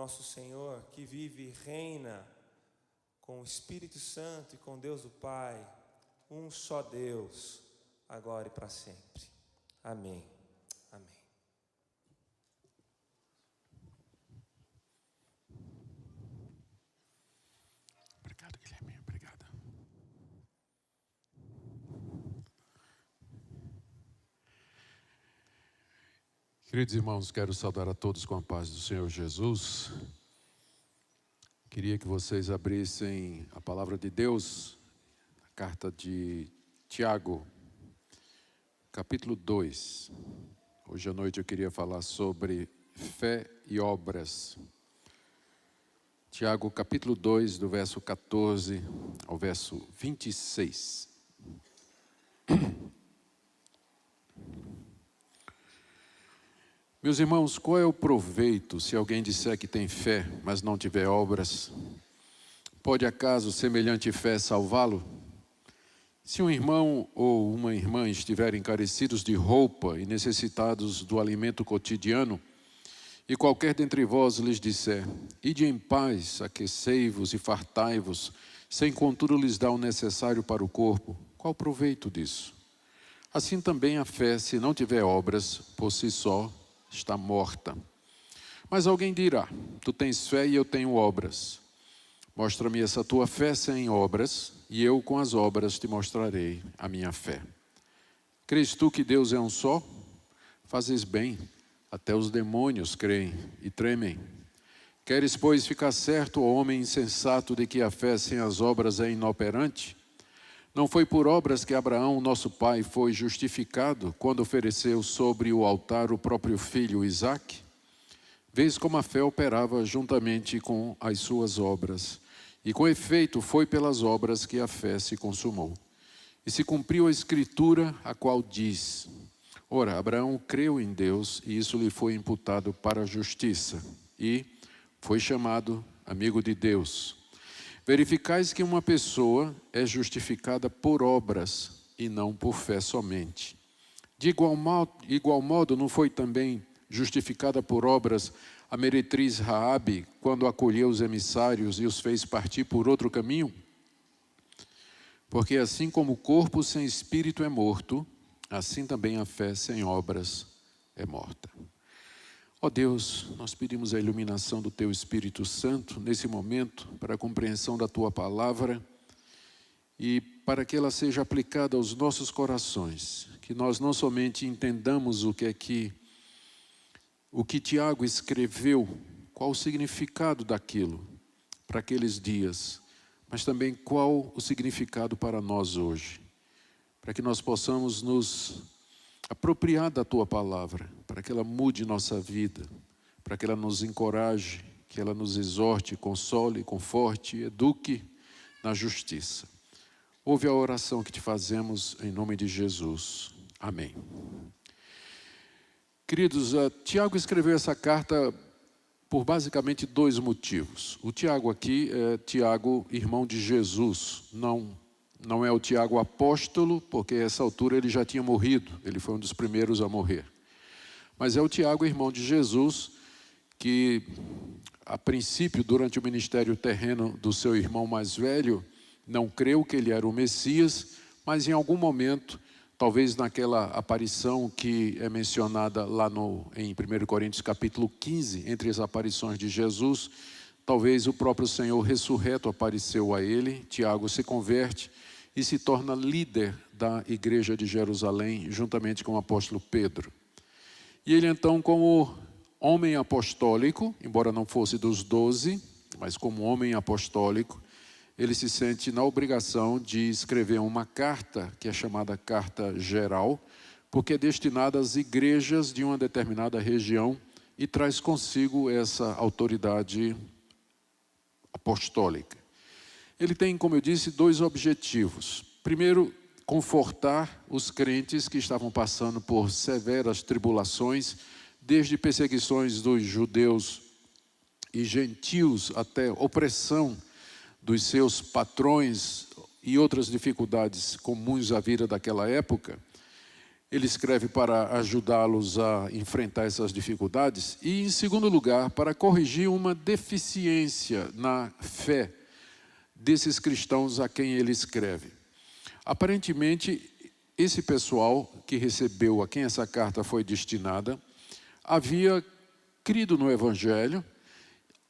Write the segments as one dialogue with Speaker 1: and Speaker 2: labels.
Speaker 1: nosso Senhor, que vive e reina com o Espírito Santo e com Deus o Pai, um só Deus, agora e para sempre. Amém. Amém.
Speaker 2: Obrigado, Guilherme. Obrigado. Queridos irmãos, quero saudar a todos com a paz do Senhor Jesus. Queria que vocês abrissem a palavra de Deus, a carta de Tiago, capítulo 2. Hoje à noite eu queria falar sobre fé e obras. Tiago, capítulo 2, do verso 14 ao verso 26. Meus irmãos, qual é o proveito se alguém disser que tem fé, mas não tiver obras? Pode acaso semelhante fé salvá-lo? Se um irmão ou uma irmã estiverem carecidos de roupa e necessitados do alimento cotidiano, e qualquer dentre vós lhes disser: ide em paz, aquecei-vos e fartai-vos, sem contudo lhes dar o necessário para o corpo, qual proveito disso? Assim também a fé, se não tiver obras, por si só, está morta. Mas alguém dirá: tu tens fé e eu tenho obras. Mostra-me essa tua fé sem obras, e eu com as obras te mostrarei a minha fé. Crês tu que Deus é um só? Fazes bem, até os demônios creem e tremem. Queres, pois, ficar certo, ó homem insensato, de que a fé sem as obras é inoperante? Não foi por obras que Abraão, nosso pai, foi justificado quando ofereceu sobre o altar o próprio filho Isaque? Vês como a fé operava juntamente com as suas obras, e com efeito foi pelas obras que a fé se consumou. E se cumpriu a escritura, a qual diz: ora, Abraão creu em Deus, e isso lhe foi imputado para a justiça, e foi chamado amigo de Deus. Verificais que uma pessoa é justificada por obras e não por fé somente. De igual modo, não foi também justificada por obras a meretriz Raabe, quando acolheu os emissários e os fez partir por outro caminho? Porque assim como o corpo sem espírito é morto, assim também a fé sem obras é morta. Ó Deus, nós pedimos a iluminação do Teu Espírito Santo nesse momento para a compreensão da Tua palavra e para que ela seja aplicada aos nossos corações, que nós não somente entendamos o que Tiago escreveu, qual o significado daquilo para aqueles dias, mas também qual o significado para nós hoje, para que nós possamos nos apropriar da Tua palavra, para que ela mude nossa vida, para que ela nos encoraje, que ela nos exorte, console, conforte e eduque na justiça. Ouve a oração que te fazemos em nome de Jesus. Amém. Queridos, Tiago escreveu essa carta por basicamente dois motivos. O Tiago aqui é Tiago, irmão de Jesus, não é o Tiago apóstolo, porque a essa altura ele já tinha morrido, ele foi um dos primeiros a morrer. Mas é o Tiago, irmão de Jesus, que a princípio, durante o ministério terreno do seu irmão mais velho, não creu que ele era o Messias, mas em algum momento, talvez naquela aparição que é mencionada lá em 1 Coríntios capítulo 15, entre as aparições de Jesus, talvez o próprio Senhor ressurreto apareceu a ele, Tiago se converte e se torna líder da igreja de Jerusalém, juntamente com o apóstolo Pedro. E ele então, como homem apostólico, embora não fosse dos 12, mas como homem apostólico, ele se sente na obrigação de escrever uma carta, que é chamada Carta Geral, porque é destinada às igrejas de uma determinada região e traz consigo essa autoridade apostólica. Ele tem, como eu disse, dois objetivos. Primeiro, confortar os crentes que estavam passando por severas tribulações, desde perseguições dos judeus e gentios até opressão dos seus patrões e outras dificuldades comuns à vida daquela época. ele escreve para ajudá-los a enfrentar essas dificuldades. E, em segundo lugar, para corrigir uma deficiência na fé desses cristãos a quem ele escreve. Aparentemente, esse pessoal que recebeu, a quem essa carta foi destinada, havia crido no Evangelho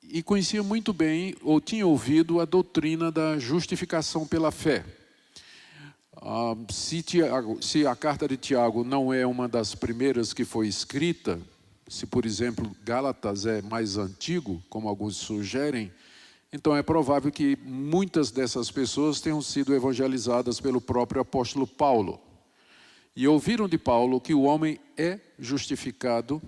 Speaker 2: e conhecia muito bem, ou tinha ouvido, a doutrina da justificação pela fé. Se a carta de Tiago não é uma das primeiras que foi escrita, se, por exemplo, Gálatas é mais antigo, como alguns sugerem, então é provável que muitas dessas pessoas tenham sido evangelizadas pelo próprio apóstolo Paulo. E ouviram de Paulo que o homem é justificado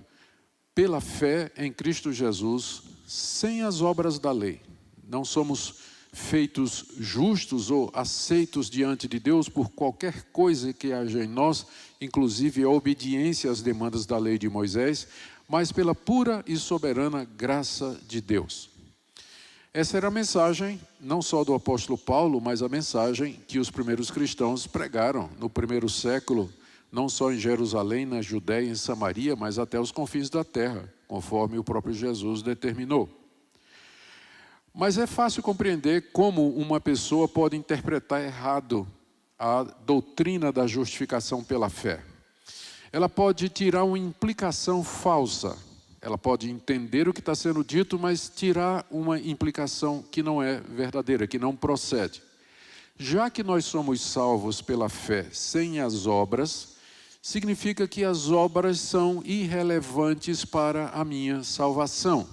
Speaker 2: pela fé em Cristo Jesus, sem as obras da lei. Não somos feitos justos ou aceitos diante de Deus por qualquer coisa que haja em nós, inclusive a obediência às demandas da lei de Moisés, mas pela pura e soberana graça de Deus. Essa era a mensagem, não só do apóstolo Paulo, mas a mensagem que os primeiros cristãos pregaram no primeiro século, não só em Jerusalém, na Judéia, em Samaria, mas até os confins da terra, conforme o próprio Jesus determinou. Mas é fácil compreender como uma pessoa pode interpretar errado a doutrina da justificação pela fé. Ela pode tirar uma implicação falsa. Ela pode entender o que está sendo dito, mas tirar uma implicação que não é verdadeira, que não procede. Já que nós somos salvos pela fé sem as obras, significa que as obras são irrelevantes para a minha salvação.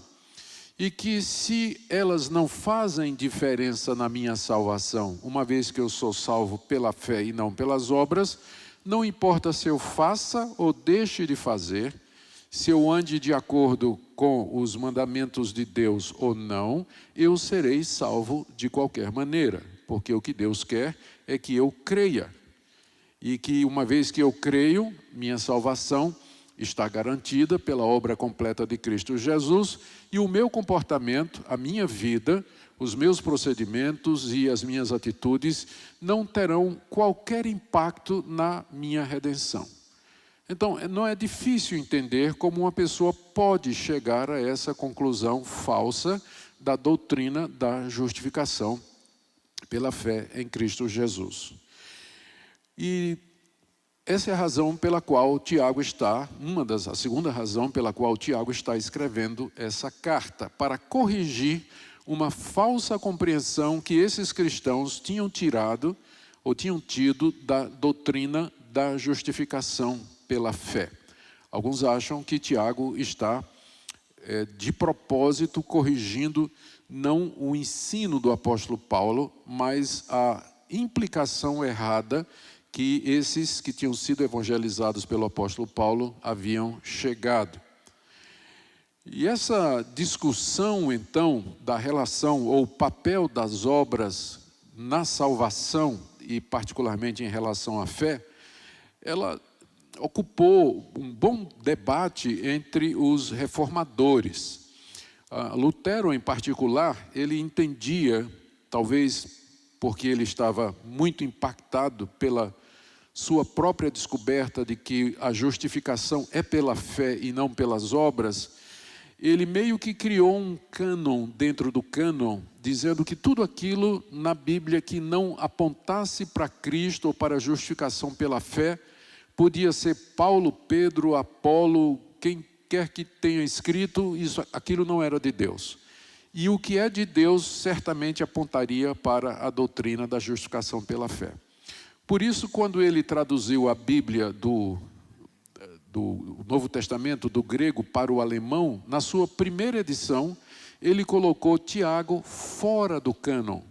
Speaker 2: E que se elas não fazem diferença na minha salvação, uma vez que eu sou salvo pela fé e não pelas obras, não importa se eu faça ou deixe de fazer, se eu ande de acordo com os mandamentos de Deus ou não, eu serei salvo de qualquer maneira, porque o que Deus quer é que eu creia. E que uma vez que eu creio, minha salvação está garantida pela obra completa de Cristo Jesus, e o meu comportamento, a minha vida, os meus procedimentos e as minhas atitudes não terão qualquer impacto na minha redenção. Então, não é difícil entender como uma pessoa pode chegar a essa conclusão falsa da doutrina da justificação pela fé em Cristo Jesus. E essa é a razão pela qual Tiago a segunda razão pela qual Tiago está escrevendo essa carta, para corrigir uma falsa compreensão que esses cristãos tinham tirado ou tinham tido da doutrina da justificação pela fé. Alguns acham que Tiago está de propósito corrigindo não o ensino do apóstolo Paulo, mas a implicação errada que esses que tinham sido evangelizados pelo apóstolo Paulo haviam chegado. E essa discussão, então, da relação ou papel das obras na salvação, e particularmente em relação à fé, ela ocupou um bom debate entre os reformadores. Lutero, em particular, ele entendia, talvez porque ele estava muito impactado pela sua própria descoberta de que a justificação é pela fé e não pelas obras, ele meio que criou um cânon dentro do cânon, dizendo que tudo aquilo na Bíblia que não apontasse para Cristo ou para a justificação pela fé, podia ser Paulo, Pedro, Apolo, quem quer que tenha escrito, aquilo não era de Deus. E o que é de Deus certamente apontaria para a doutrina da justificação pela fé. Por isso, quando ele traduziu a Bíblia do Novo Testamento, do grego para o alemão, na sua primeira edição, ele colocou Tiago fora do cânon,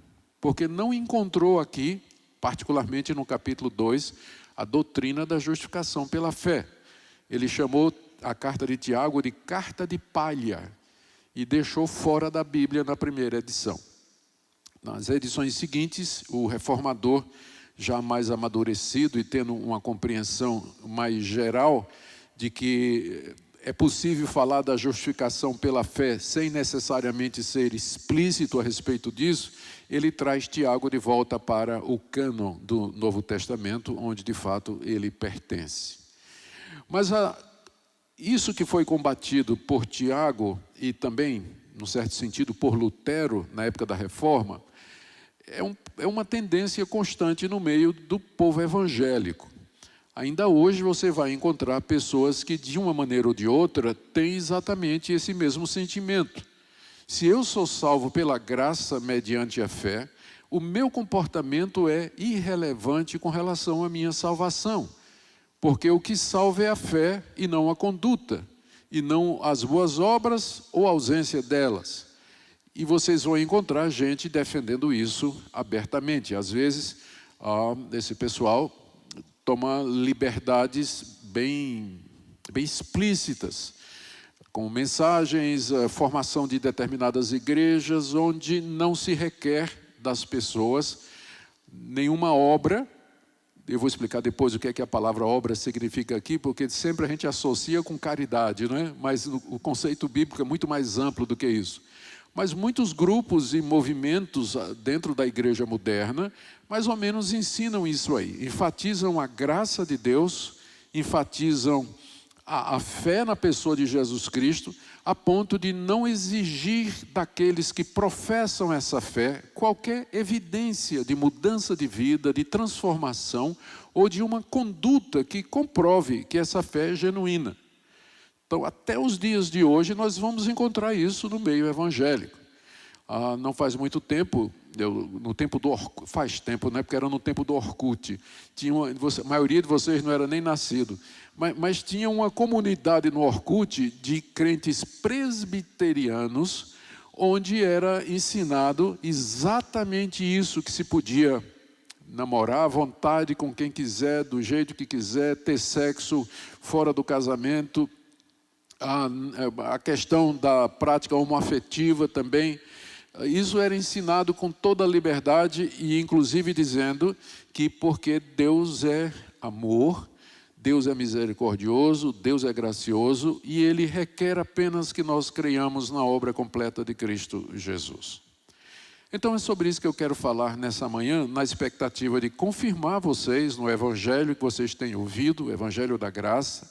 Speaker 2: porque não encontrou aqui, particularmente no capítulo 2, a doutrina da justificação pela fé. Ele chamou a carta de Tiago de carta de palha e deixou fora da Bíblia na primeira edição. Nas edições seguintes, o reformador, já mais amadurecido e tendo uma compreensão mais geral de que é possível falar da justificação pela fé sem necessariamente ser explícito a respeito disso, ele traz Tiago de volta para o cânon do Novo Testamento, onde de fato ele pertence. Mas isso que foi combatido por Tiago e também, num certo sentido, por Lutero, na época da Reforma, é uma tendência constante no meio do povo evangélico. Ainda hoje você vai encontrar pessoas que, de uma maneira ou de outra, têm exatamente esse mesmo sentimento. Se eu sou salvo pela graça mediante a fé, o meu comportamento é irrelevante com relação à minha salvação. Porque o que salva é a fé e não a conduta, e não as boas obras ou a ausência delas. E vocês vão encontrar gente defendendo isso abertamente. Às vezes, esse pessoal toma liberdades bem explícitas, com mensagens, formação de determinadas igrejas, onde não se requer das pessoas nenhuma obra. Eu vou explicar depois o que é que a palavra obra significa aqui, porque sempre a gente associa com caridade, não é? Mas o conceito bíblico é muito mais amplo do que isso. Mas muitos grupos e movimentos dentro da igreja moderna, mais ou menos ensinam isso aí. Enfatizam a graça de Deus, enfatizam a fé na pessoa de Jesus Cristo, a ponto de não exigir daqueles que professam essa fé qualquer evidência de mudança de vida, de transformação ou de uma conduta que comprove que essa fé é genuína. Então, até os dias de hoje, nós vamos encontrar isso no meio evangélico. Não faz muito tempo, no tempo do Orkut, faz tempo, né, porque era no tempo do Orkut, a maioria de vocês não era nem nascido, mas tinha uma comunidade no Orkut de crentes presbiterianos, onde era ensinado exatamente isso, que se podia namorar à vontade com quem quiser, do jeito que quiser, ter sexo fora do casamento, a questão da prática homoafetiva também. Isso era ensinado com toda a liberdade e inclusive dizendo que porque Deus é amor, Deus é misericordioso, Deus é gracioso e Ele requer apenas que nós creiamos na obra completa de Cristo Jesus. Então é sobre isso que eu quero falar nessa manhã, na expectativa de confirmar vocês no Evangelho que vocês têm ouvido, o Evangelho da graça,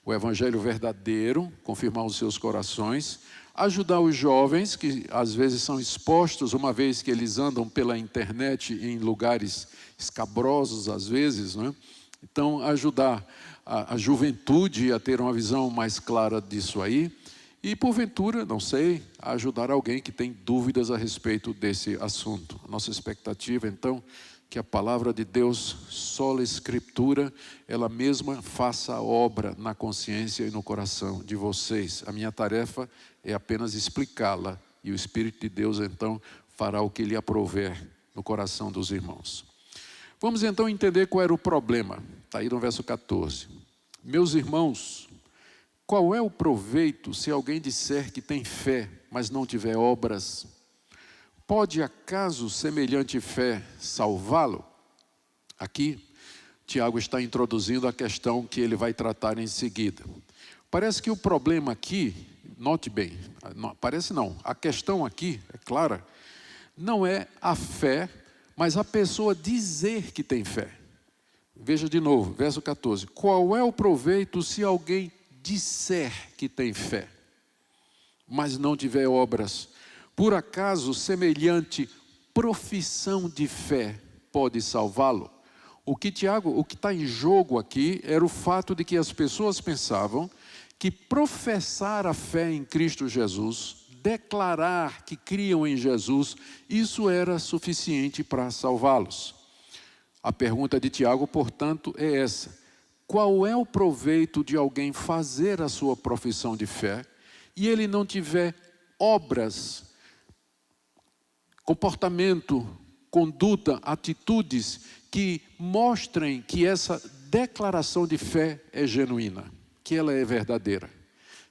Speaker 2: o Evangelho verdadeiro, confirmar os seus corações, ajudar os jovens que às vezes são expostos, uma vez que eles andam pela internet em lugares escabrosos às vezes, não é? Então ajudar a juventude a ter uma visão mais clara disso aí e porventura, não sei, ajudar alguém que tem dúvidas a respeito desse assunto. A nossa expectativa então que a palavra de Deus, sola escritura, ela mesma faça a obra na consciência e no coração de vocês. A minha tarefa é apenas explicá-la e o Espírito de Deus então fará o que lhe aprouver no coração dos irmãos. Vamos então entender qual era o problema. Está aí no verso 14. Meus irmãos, qual é o proveito se alguém disser que tem fé, mas não tiver obras? Pode acaso semelhante fé salvá-lo? Aqui, Tiago está introduzindo a questão que ele vai tratar em seguida. Parece que o problema aqui, note bem, parece não, a questão aqui, é clara, não é a fé, mas a pessoa dizer que tem fé. Veja de novo, verso 14. Qual é o proveito se alguém disser que tem fé, mas não tiver obras? Por acaso, semelhante profissão de fé pode salvá-lo? O que está em jogo aqui era o fato de que as pessoas pensavam que professar a fé em Cristo Jesus, declarar que criam em Jesus, isso era suficiente para salvá-los. A pergunta de Tiago, portanto, é essa: qual é o proveito de alguém fazer a sua profissão de fé e ele não tiver obras, comportamento, conduta, atitudes que mostrem que essa declaração de fé é genuína, que ela é verdadeira?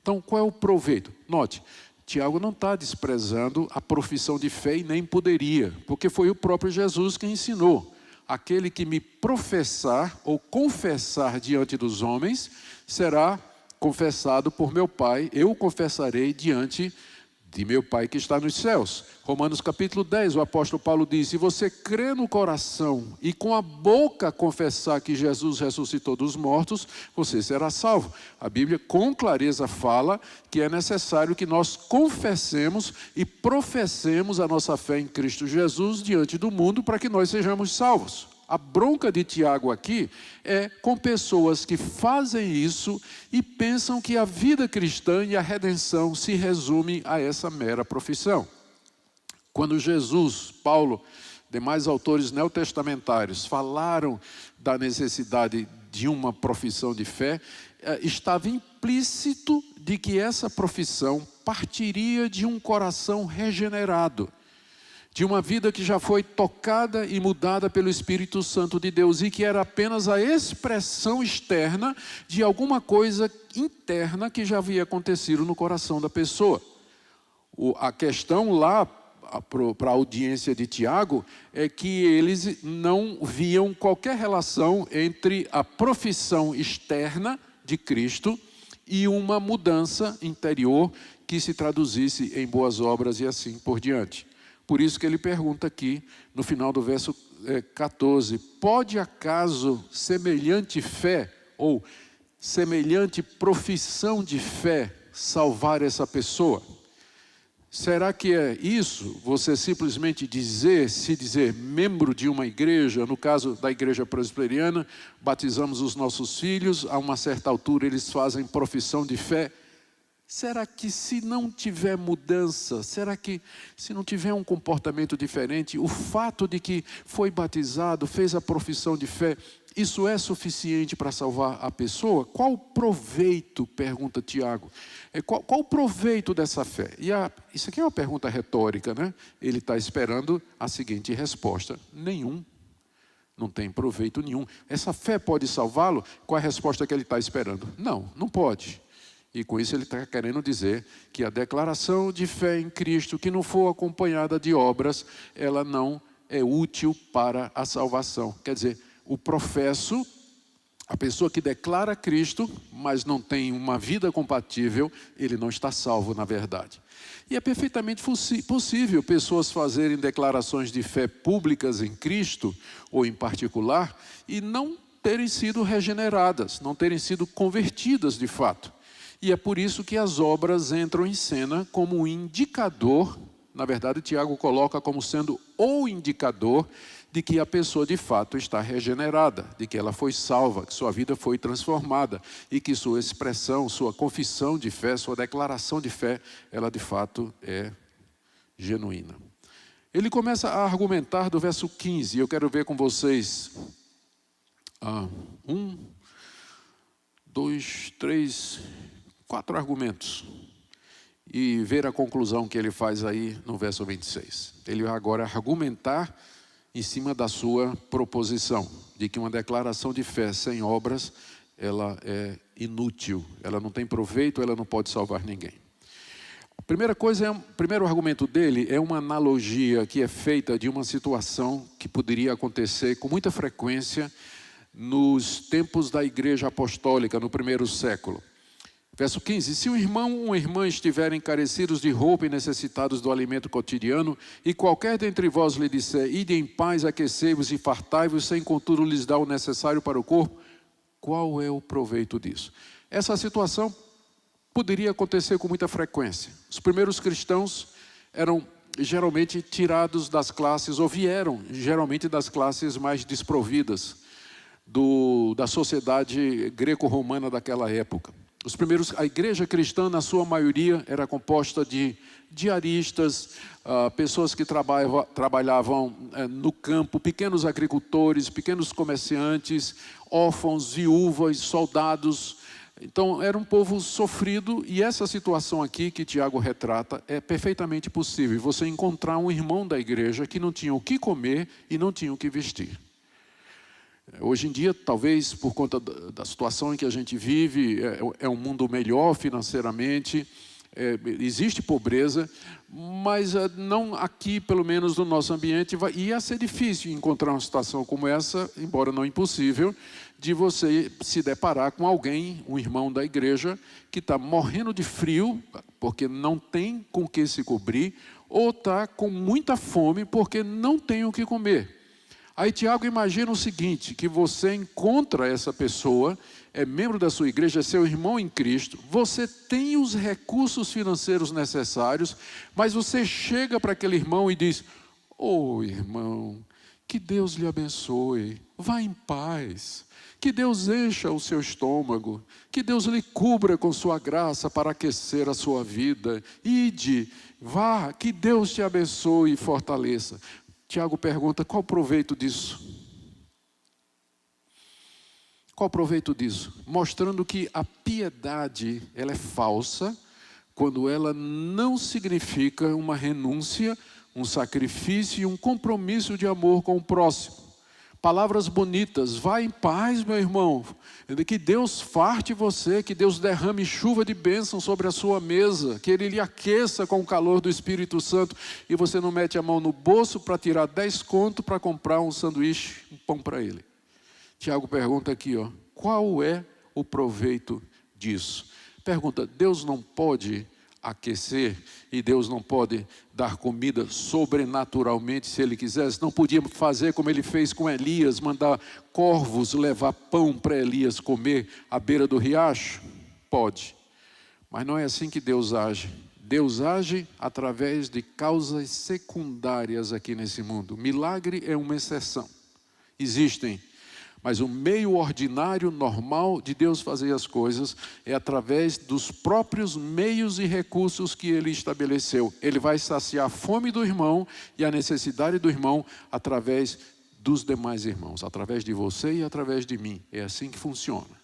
Speaker 2: Então, qual é o proveito? Note, Tiago não está desprezando a profissão de fé e nem poderia, porque foi o próprio Jesus que ensinou. Aquele que me professar ou confessar diante dos homens será confessado por meu Pai, eu o confessarei diante de meu Pai que está nos céus. Romanos capítulo 10, o apóstolo Paulo diz: se você crê no coração e com a boca confessar que Jesus ressuscitou dos mortos, você será salvo. A Bíblia com clareza fala que é necessário que nós confessemos e professemos a nossa fé em Cristo Jesus diante do mundo para que nós sejamos salvos. A bronca de Tiago aqui é com pessoas que fazem isso e pensam que a vida cristã e a redenção se resume a essa mera profissão. Quando Jesus, Paulo, demais autores neotestamentários falaram da necessidade de uma profissão de fé, estava implícito de que essa profissão partiria de um coração regenerado, de uma vida que já foi tocada e mudada pelo Espírito Santo de Deus e que era apenas a expressão externa de alguma coisa interna que já havia acontecido no coração da pessoa. A questão lá para a audiência de Tiago é que eles não viam qualquer relação entre a profissão externa de Cristo e uma mudança interior que se traduzisse em boas obras e assim por diante. Por isso que ele pergunta aqui, no final do verso 14, pode acaso semelhante fé, ou semelhante profissão de fé, salvar essa pessoa? Será que é isso? Você simplesmente se dizer membro de uma igreja, no caso da igreja presbiteriana, batizamos os nossos filhos, a uma certa altura eles fazem profissão de fé. Será que se não tiver mudança, será que se não tiver um comportamento diferente, o fato de que foi batizado, fez a profissão de fé, isso é suficiente para salvar a pessoa? Qual o proveito, pergunta Tiago, qual o proveito dessa fé? E isso aqui é uma pergunta retórica, né? Ele está esperando a seguinte resposta: nenhum. Não tem proveito nenhum. Essa fé pode salvá-lo? Qual é a resposta que ele está esperando? Não pode. E com isso ele está querendo dizer que a declaração de fé em Cristo, que não for acompanhada de obras, ela não é útil para a salvação. Quer dizer, o professo, a pessoa que declara Cristo, mas não tem uma vida compatível, ele não está salvo na verdade. E é perfeitamente possível pessoas fazerem declarações de fé públicas em Cristo, ou em particular, e não terem sido regeneradas, não terem sido convertidas de fato. E é por isso que as obras entram em cena como um indicador, na verdade Tiago coloca como sendo o indicador de que a pessoa de fato está regenerada, de que ela foi salva, que sua vida foi transformada e que sua expressão, sua confissão de fé, sua declaração de fé, ela de fato é genuína. Ele começa a argumentar do verso 15, eu quero ver com vocês 4 argumentos e ver a conclusão que ele faz aí no verso 26. Ele vai agora argumentar em cima da sua proposição de que uma declaração de fé sem obras, ela é inútil, ela não tem proveito, ela não pode salvar ninguém. A primeira coisa, o primeiro argumento dele é uma analogia que é feita de uma situação que poderia acontecer com muita frequência nos tempos da igreja apostólica, no primeiro século. Verso 15, se um irmão ou uma irmã estiverem carecidos de roupa e necessitados do alimento cotidiano, e qualquer dentre vós lhe disser, ide em paz, aquecei-vos e fartai-vos, sem contudo lhes dar o necessário para o corpo, qual é o proveito disso? Essa situação poderia acontecer com muita frequência. Os primeiros cristãos eram geralmente tirados das classes, ou vieram geralmente das classes mais desprovidas da sociedade greco-romana daquela época. A igreja cristã, na sua maioria, era composta de diaristas, pessoas que trabalhavam no campo, pequenos agricultores, pequenos comerciantes, órfãos, viúvas, soldados. Então, era um povo sofrido, e essa situação aqui que Tiago retrata é perfeitamente possível. Você encontrar um irmão da igreja que não tinha o que comer e não tinha o que vestir. Hoje em dia, talvez por conta da situação em que a gente vive, é um mundo melhor financeiramente, existe pobreza, mas não aqui, pelo menos no nosso ambiente, ia ser difícil encontrar uma situação como essa, embora não impossível, de você se deparar com alguém, um irmão da igreja, que está morrendo de frio, porque não tem com o que se cobrir, ou está com muita fome, porque não tem o que comer. Aí Tiago imagina o seguinte, que você encontra essa pessoa, é membro da sua igreja, é seu irmão em Cristo, você tem os recursos financeiros necessários, mas você chega para aquele irmão e diz: "Ô irmão, que Deus lhe abençoe, vá em paz, que Deus encha o seu estômago, que Deus lhe cubra com sua graça para aquecer a sua vida, ide, vá, que Deus te abençoe e fortaleça." Tiago pergunta: qual o proveito disso? Qual o proveito disso? Mostrando que a piedade, ela é falsa, quando ela não significa uma renúncia, um sacrifício e um compromisso de amor com o próximo. Palavras bonitas: vá em paz, meu irmão, que Deus farte você, que Deus derrame chuva de bênção sobre a sua mesa, que Ele lhe aqueça com o calor do Espírito Santo, e você não mete a mão no bolso para tirar 10 conto para comprar um sanduíche, um pão para ele. Tiago pergunta aqui, qual é o proveito disso? Pergunta: Deus não pode aquecer e Deus não pode dar comida sobrenaturalmente se Ele quisesse? Não podia fazer como Ele fez com Elias, mandar corvos levar pão para Elias comer à beira do riacho? Pode, mas não é assim que Deus age. Deus age através de causas secundárias aqui nesse mundo. Milagre é uma exceção, existem. Mas o meio ordinário, normal de Deus fazer as coisas é através dos próprios meios e recursos que Ele estabeleceu. Ele vai saciar a fome do irmão e a necessidade do irmão através dos demais irmãos, através de você e através de mim. É assim que funciona.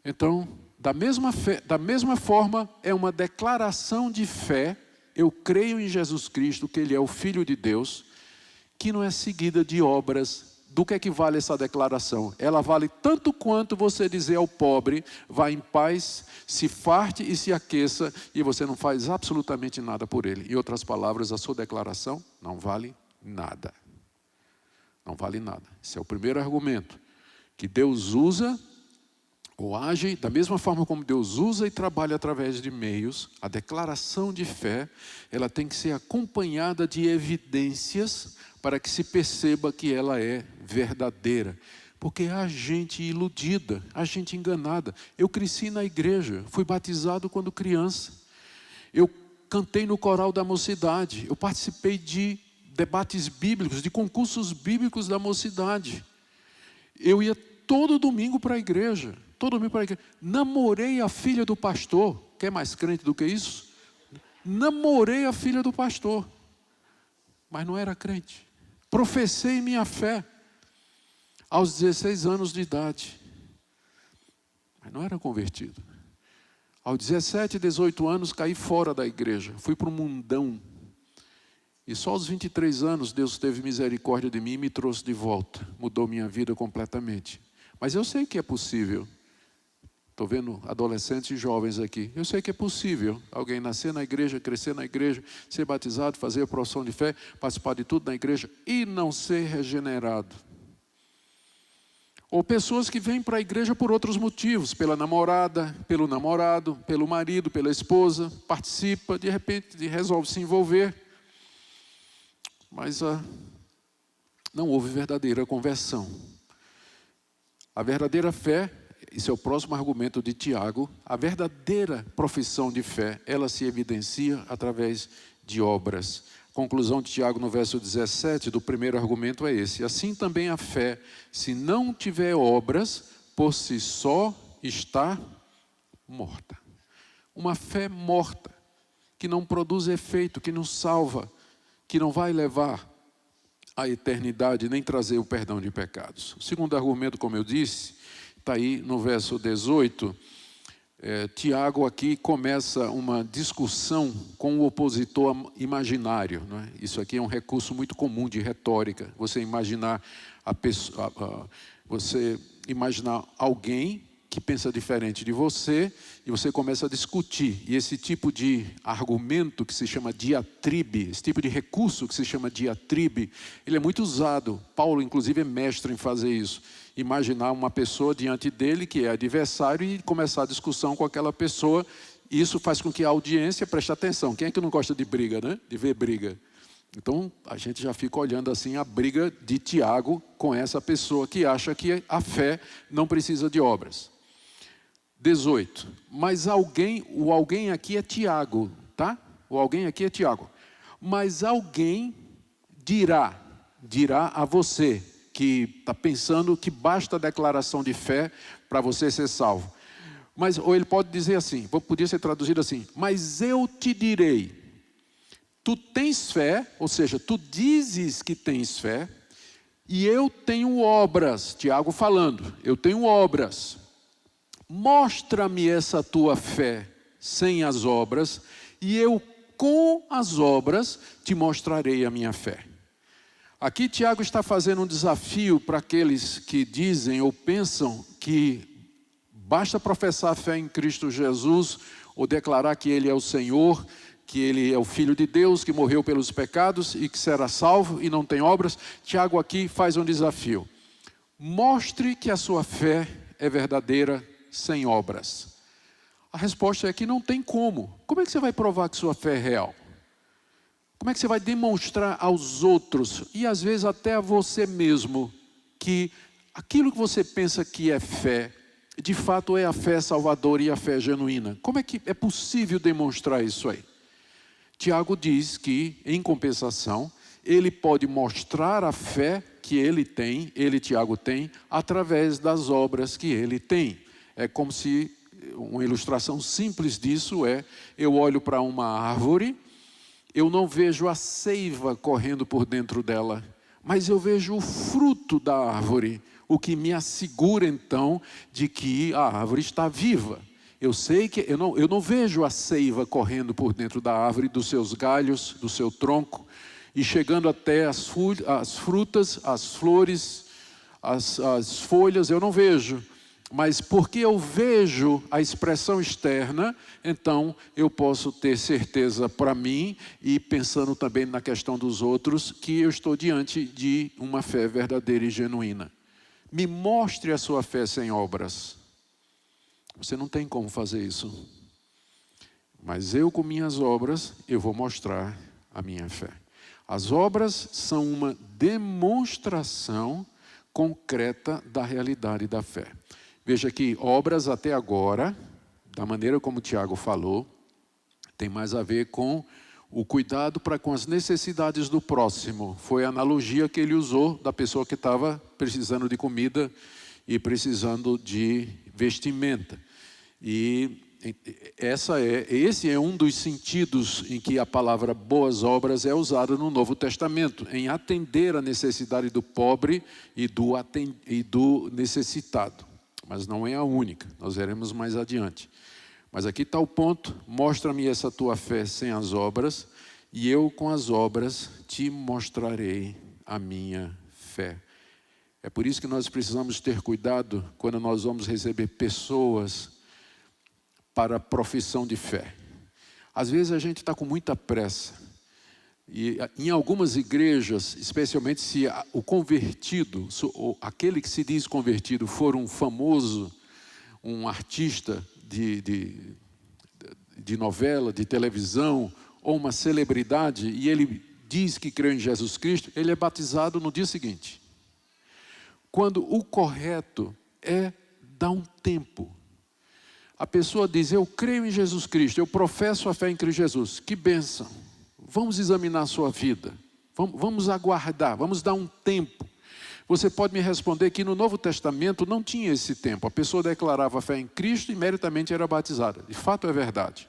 Speaker 2: Então, da mesma forma, é uma declaração de fé. Eu creio em Jesus Cristo, que Ele é o Filho de Deus, que não é seguida de obras. Do que é que vale essa declaração? Ela vale tanto quanto você dizer ao pobre: vá em paz, se farte e se aqueça, e você não faz absolutamente nada por ele. Em outras palavras, a sua declaração não vale nada. Não vale nada. Esse é o primeiro argumento. Que Deus usa ou age da mesma forma como Deus usa e trabalha através de meios. A declaração de fé, ela tem que ser acompanhada de evidências para que se perceba que ela é verdadeira. Porque há gente iludida, há gente enganada. Eu cresci na igreja, fui batizado quando criança. Eu cantei no coral da mocidade, eu participei de debates bíblicos, de concursos bíblicos da mocidade. Eu ia todo domingo para a igreja, Namorei a filha do pastor. Quer mais crente do que isso? Namorei a filha do pastor, mas não era crente. Professei minha fé aos 16 anos de idade, mas não era convertido. Aos 17, 18 anos caí fora da igreja, fui para o mundão. E só aos 23 anos Deus teve misericórdia de mim e me trouxe de volta. Mudou minha vida completamente. Mas eu sei que é possível. Estou vendo adolescentes e jovens aqui. Eu sei que é possível alguém nascer na igreja, crescer na igreja, ser batizado, fazer a profissão de fé, participar de tudo na igreja e não ser regenerado. Ou pessoas que vêm para a igreja por outros motivos, pela namorada, pelo namorado, pelo marido, pela esposa, participa, de repente resolve se envolver, mas não houve verdadeira conversão. A verdadeira fé, esse é o próximo argumento de Tiago, a verdadeira profissão de fé, ela se evidencia através de obras. Conclusão de Tiago no verso 17 do primeiro argumento é esse: assim também a fé, se não tiver obras, por si só está morta. Uma fé morta, que não produz efeito, que não salva, que não vai levar à eternidade, nem trazer o perdão de pecados. O segundo argumento, como eu disse, está aí no verso 18, Tiago aqui começa uma discussão com o opositor imaginário. Não é? Isso aqui é um recurso muito comum de retórica. Você imaginar você imaginar alguém que pensa diferente de você, e você começa a discutir. E esse tipo de argumento que se chama diatribe, esse tipo de recurso que se chama diatribe, ele é muito usado. Paulo, inclusive, é mestre em fazer isso. Imaginar uma pessoa diante dele que é adversário e começar a discussão com aquela pessoa. Isso faz com que a audiência preste atenção. Quem é que não gosta de briga, né? De ver briga. Então, a gente já fica olhando assim a briga de Tiago com essa pessoa que acha que a fé não precisa de obras. 18. Mas o alguém aqui é Tiago, tá? O alguém aqui é Tiago. Mas alguém dirá a você que está pensando que basta a declaração de fé para você ser salvo. Mas, ou ele pode dizer assim, podia ser traduzido assim, mas eu te direi, tu tens fé, ou seja, tu dizes que tens fé, e eu tenho obras, Tiago falando, eu tenho obras. Mostra-me essa tua fé sem as obras, e eu com as obras te mostrarei a minha fé. Aqui Tiago está fazendo um desafio para aqueles que dizem ou pensam que basta professar a fé em Cristo Jesus, ou declarar que Ele é o Senhor, que Ele é o Filho de Deus, que morreu pelos pecados e que será salvo e não tem obras. Tiago aqui faz um desafio. Mostre que a sua fé é verdadeira sem obras. A resposta é que não tem como. Como é que você vai provar que sua fé é real? Como é que você vai demonstrar aos outros, e às vezes até a você mesmo, que aquilo que você pensa que é fé, de fato é a fé salvadora e a fé genuína? Como é que é possível demonstrar isso aí? Tiago diz que, em compensação, ele pode mostrar a fé que ele tem, Tiago tem, através das obras que ele tem. É como se, uma ilustração simples disso é, eu olho para uma árvore, eu não vejo a seiva correndo por dentro dela, mas eu vejo o fruto da árvore, o que me assegura então de que a árvore está viva. Eu sei que eu não vejo a seiva correndo por dentro da árvore, dos seus galhos, do seu tronco, e chegando até as frutas, as flores, as folhas, eu não vejo. Mas porque eu vejo a expressão externa, então eu posso ter certeza para mim, e pensando também na questão dos outros, que eu estou diante de uma fé verdadeira e genuína. Me mostre a sua fé sem obras. Você não tem como fazer isso. Mas eu, com minhas obras, eu vou mostrar a minha fé. As obras são uma demonstração concreta da realidade da fé. Veja que obras até agora, da maneira como o Tiago falou, tem mais a ver com o cuidado para com as necessidades do próximo. Foi a analogia que ele usou da pessoa que estava precisando de comida e precisando de vestimenta. E esse é um dos sentidos em que a palavra boas obras é usada no Novo Testamento, em atender a necessidade do pobre e do necessitado. Mas não é a única, nós veremos mais adiante. Mas aqui está o ponto: mostra-me essa tua fé sem as obras, e eu com as obras te mostrarei a minha fé. É por isso que nós precisamos ter cuidado quando nós vamos receber pessoas para a profissão de fé. Às vezes a gente está com muita pressa. E em algumas igrejas, especialmente se o convertido, aquele que se diz convertido, for um famoso, um artista de novela, de televisão, ou uma celebridade, e ele diz que crê em Jesus Cristo, ele é batizado no dia seguinte. Quando o correto é dar um tempo. A pessoa diz, eu creio em Jesus Cristo, eu professo a fé em Cristo Jesus. Que bênção! Vamos examinar a sua vida. Vamos aguardar, vamos dar um tempo. Você pode me responder que no Novo Testamento não tinha esse tempo. A pessoa declarava a fé em Cristo e meritamente era batizada. De fato é verdade.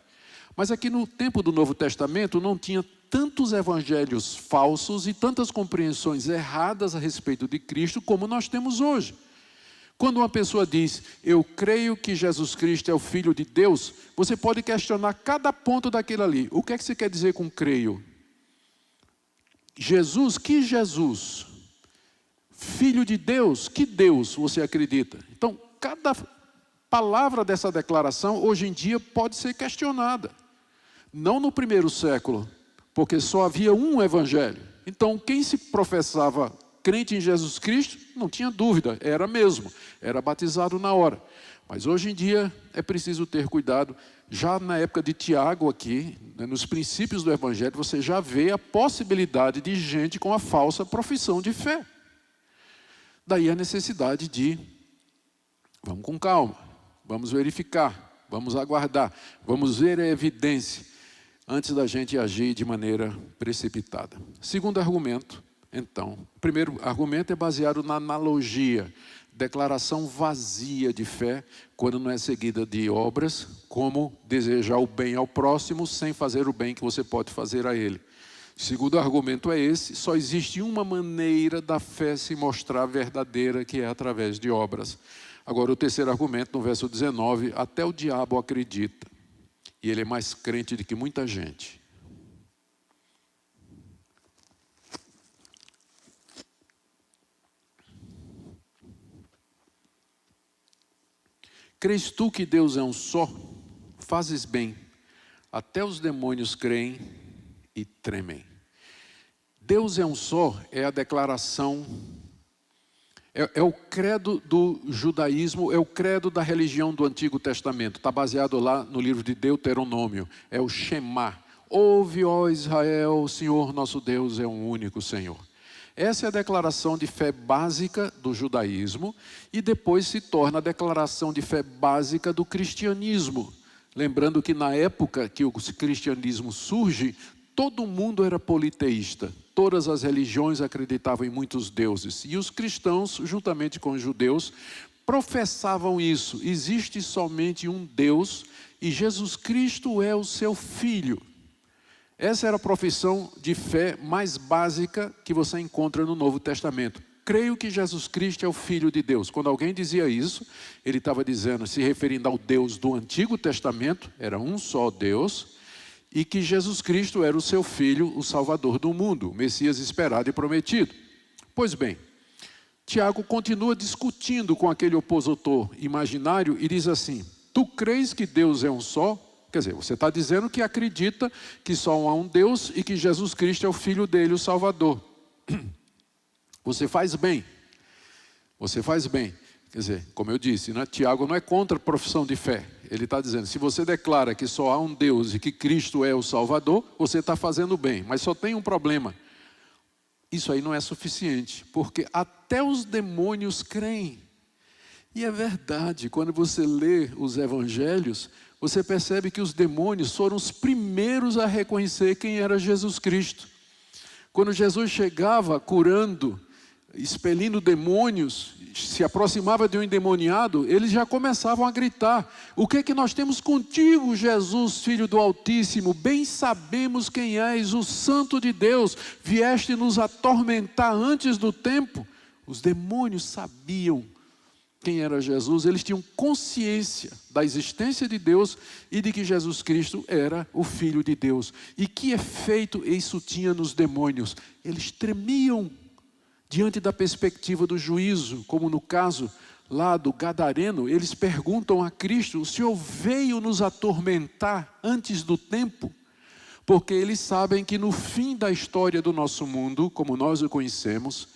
Speaker 2: Mas aqui no tempo do Novo Testamento não tinha tantos evangelhos falsos e tantas compreensões erradas a respeito de Cristo como nós temos hoje. Quando uma pessoa diz, eu creio que Jesus Cristo é o Filho de Deus, você pode questionar cada ponto daquilo ali. O que é que você quer dizer com creio? Jesus, que Jesus? Filho de Deus, que Deus você acredita? Então, cada palavra dessa declaração, hoje em dia, pode ser questionada. Não no primeiro século, porque só havia um evangelho. Então, quem se professava crente em Jesus Cristo, não tinha dúvida, era mesmo, era batizado na hora. Mas hoje em dia é preciso ter cuidado. Já na época de Tiago aqui, nos princípios do evangelho, você já vê a possibilidade de gente com a falsa profissão de fé. Daí a necessidade de, vamos com calma, vamos verificar, vamos aguardar, vamos ver a evidência, antes da gente agir de maneira precipitada. Segundo argumento, então, o primeiro argumento é baseado na analogia, declaração vazia de fé, quando não é seguida de obras, como desejar o bem ao próximo sem fazer o bem que você pode fazer a ele. O segundo argumento é esse: só existe uma maneira da fé se mostrar verdadeira, que é através de obras. Agora, o terceiro argumento, no verso 19, até o diabo acredita, e ele é mais crente do que muita gente. Crês tu que Deus é um só? Fazes bem. Até os demônios creem e tremem. Deus é um só é a declaração, é o credo do judaísmo, é o credo da religião do Antigo Testamento. Está baseado lá no livro de Deuteronômio. É o Shema. Ouve, ó Israel, o Senhor nosso Deus é um único Senhor. Essa é a declaração de fé básica do judaísmo e depois se torna a declaração de fé básica do cristianismo. Lembrando que na época que o cristianismo surge, todo mundo era politeísta. Todas as religiões acreditavam em muitos deuses. E os cristãos, juntamente com os judeus, professavam isso. Existe somente um Deus e Jesus Cristo é o seu Filho. Essa era a profissão de fé mais básica que você encontra no Novo Testamento. Creio que Jesus Cristo é o Filho de Deus. Quando alguém dizia isso, ele estava dizendo, se referindo ao Deus do Antigo Testamento, era um só Deus, e que Jesus Cristo era o seu Filho, o Salvador do mundo, o Messias esperado e prometido. Pois bem, Tiago continua discutindo com aquele opositor imaginário e diz assim: tu crês que Deus é um só? Quer dizer, você está dizendo que acredita que só há um Deus e que Jesus Cristo é o Filho dele, o Salvador. Você faz bem. Você faz bem. Quer dizer, como eu disse, né? Tiago não é contra a profissão de fé. Ele está dizendo, se você declara que só há um Deus e que Cristo é o Salvador, você está fazendo bem. Mas só tem um problema. Isso aí não é suficiente, porque até os demônios creem. E é verdade, quando você lê os evangelhos, você percebe que os demônios foram os primeiros a reconhecer quem era Jesus Cristo. Quando Jesus chegava curando, expelindo demônios, se aproximava de um endemoniado, eles já começavam a gritar: o que é que nós temos contigo, Jesus, Filho do Altíssimo? Bem sabemos quem és, o Santo de Deus, vieste nos atormentar antes do tempo. Os demônios sabiam quem era Jesus, eles tinham consciência da existência de Deus e de que Jesus Cristo era o Filho de Deus. E que efeito isso tinha nos demônios? Eles tremiam diante da perspectiva do juízo, como no caso lá do Gadareno. Eles perguntam a Cristo: o Senhor veio nos atormentar antes do tempo? Porque eles sabem que no fim da história do nosso mundo, como nós o conhecemos,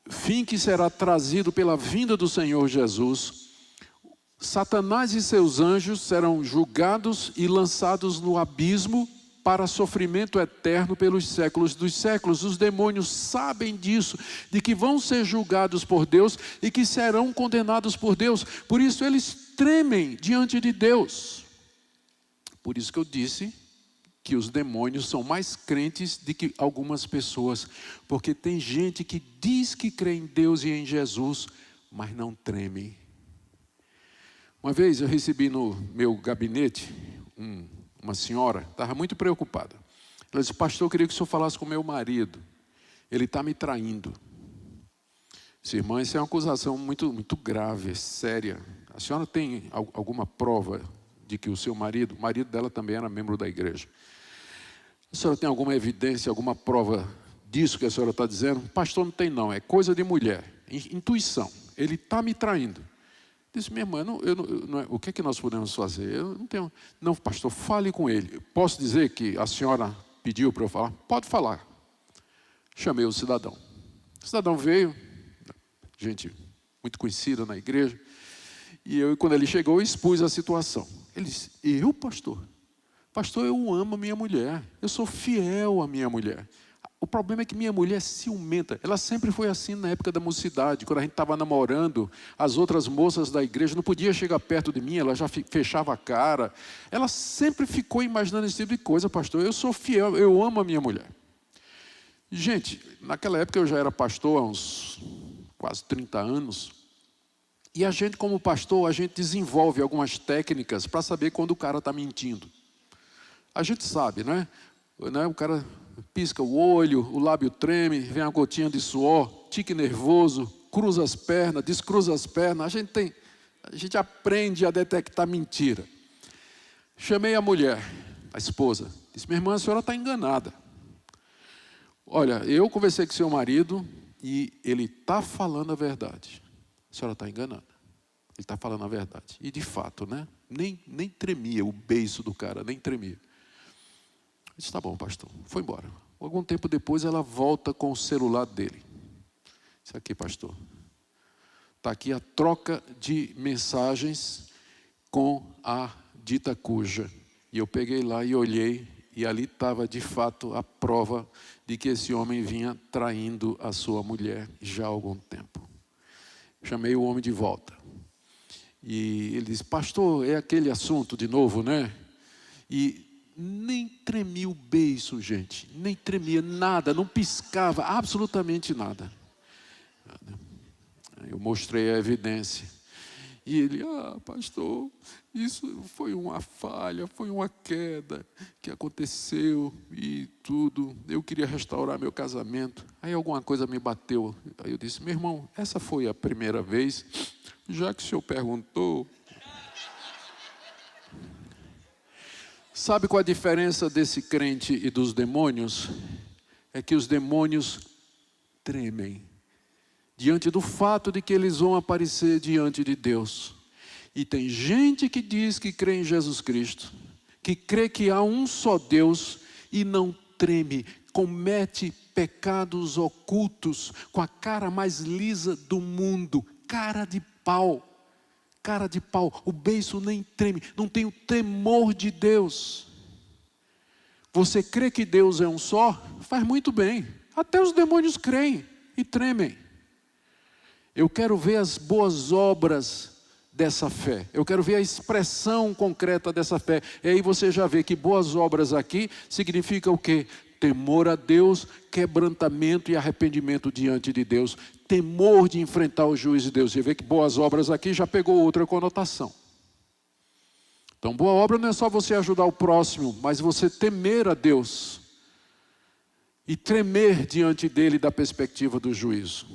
Speaker 2: fim que será trazido pela vinda do Senhor Jesus, Satanás e seus anjos serão julgados e lançados no abismo para sofrimento eterno pelos séculos dos séculos. Os demônios sabem disso, de que vão ser julgados por Deus e que serão condenados por Deus. Por isso eles tremem diante de Deus. Por isso que eu disse que os demônios são mais crentes do que algumas pessoas, porque tem gente que diz que crê em Deus e em Jesus, mas não treme. Uma vez eu recebi no meu gabinete uma senhora, estava muito preocupada. Ela disse: pastor, eu queria que o senhor falasse com meu marido, ele está me traindo. Disse: irmã, isso é uma acusação muito grave, séria. A senhora tem alguma prova de que o marido dela também era membro da igreja? A senhora tem alguma evidência, alguma prova disso que a senhora está dizendo? Pastor, não tem não, é coisa de mulher, intuição. Ele está me traindo. Disse, minha irmã, o que é que nós podemos fazer? Eu não tenho... Não, pastor, fale com ele. Posso dizer que a senhora pediu para eu falar? Pode falar. Chamei o cidadão. O cidadão veio, gente muito conhecida na igreja, e quando ele chegou, eu expus a situação. Ele disse, eu, pastor? Pastor, eu amo a minha mulher, eu sou fiel à minha mulher. O problema é que minha mulher é ciumenta. Ela sempre foi assim na época da mocidade. Quando a gente estava namorando, as outras moças da igreja não podiam chegar perto de mim, ela já fechava a cara. Ela sempre ficou imaginando esse tipo de coisa, pastor. Eu sou fiel, eu amo a minha mulher. Gente, naquela época eu já era pastor, há uns quase 30 anos. E a gente, como pastor, a gente desenvolve algumas técnicas para saber quando o cara está mentindo. A gente sabe, não é? O cara pisca o olho, o lábio treme, vem uma gotinha de suor, tique nervoso, cruza as pernas, descruza as pernas. A gente aprende a detectar mentira. Chamei a mulher, a esposa, disse, minha irmã, a senhora está enganada. Olha, eu conversei com seu marido e ele está falando a verdade. A senhora está enganada. Ele está falando a verdade. E de fato, né? Nem tremia o beiço do cara, nem tremia. Eu disse, tá bom, pastor. Foi embora. Algum tempo depois ela volta com o celular dele. Isso aqui, pastor. Está aqui a troca de mensagens com a dita cuja. E eu peguei lá e olhei, e ali estava de fato a prova de que esse homem vinha traindo a sua mulher já há algum tempo. Chamei o homem de volta. E ele disse, pastor, é aquele assunto de novo, né? E nem tremia o beiço, gente. Nem tremia nada, não piscava, absolutamente nada. Eu mostrei a evidência. E ele, pastor, isso foi uma falha, foi uma queda que aconteceu e tudo. Eu queria restaurar meu casamento. Aí alguma coisa me bateu. Aí eu disse, meu irmão, essa foi a primeira vez, já que o senhor perguntou. Sabe qual a diferença desse crente e dos demônios? É que os demônios tremem diante do fato de que eles vão aparecer diante de Deus. E tem gente que diz que crê em Jesus Cristo, que crê que há um só Deus e não treme, comete pecados ocultos com a cara mais lisa do mundo, cara de pau, o beiço nem treme, não tem o temor de Deus. Você crê que Deus é um só? Faz muito bem, até os demônios creem e tremem. Eu quero ver as boas obras dessa fé. Eu quero ver a expressão concreta dessa fé. E aí você já vê que boas obras aqui significa o quê? Temor a Deus, quebrantamento e arrependimento diante de Deus. Temor de enfrentar o juiz de Deus. Você vê que boas obras aqui já pegou outra conotação. Então, boa obra não é só você ajudar o próximo, mas você temer a Deus e tremer diante dele da perspectiva do juízo.